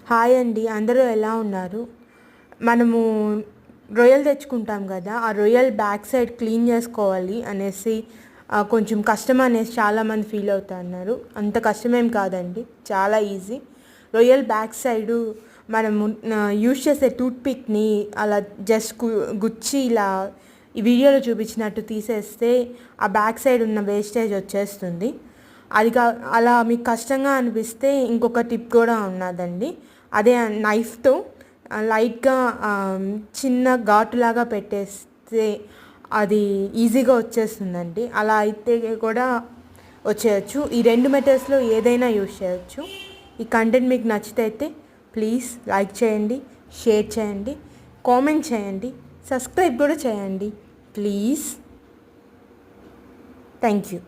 Hi అండి, అందరూ ఎలా ఉన్నారు? మనము రొయ్యలు తెచ్చుకుంటాం కదా, ఆ రొయ్యలు బ్యాక్ సైడ్ క్లీన్ చేసుకోవాలి అనేసి కొంచెం కష్టం అనేసి చాలామంది ఫీల్ అవుతున్నారు. అంత కష్టమేం కాదండి, చాలా ఈజీ. రొయ్యల్ బ్యాక్ సైడు మనము యూజ్ చేసే టూత్పిక్ని అలా జస్ట్ గుచ్చి ఇలా ఈ వీడియోలో చూపించినట్టు తీసేస్తే ఆ బ్యాక్ సైడ్ ఉన్న వేస్టేజ్ వచ్చేస్తుంది. అలా మీకు కష్టంగా అనిపిస్తే ఇంకొక టిప్ కూడా ఉన్నదండి. అదే నైఫ్తో లైట్గా చిన్న ఘాటులాగా పెట్టేస్తే అది ఈజీగా వచ్చేస్తుందండి. అలా అయితే కూడా వచ్చేయచ్చు. ఈ రెండు మెథడ్స్లో ఏదైనా యూజ్ చేయొచ్చు. ఈ కంటెంట్ మీకు నచ్చితే అయితే ప్లీజ్ లైక్ చేయండి, షేర్ చేయండి, కామెంట్ చేయండి, సబ్స్క్రైబ్ కూడా చేయండి ప్లీజ్. Thank you.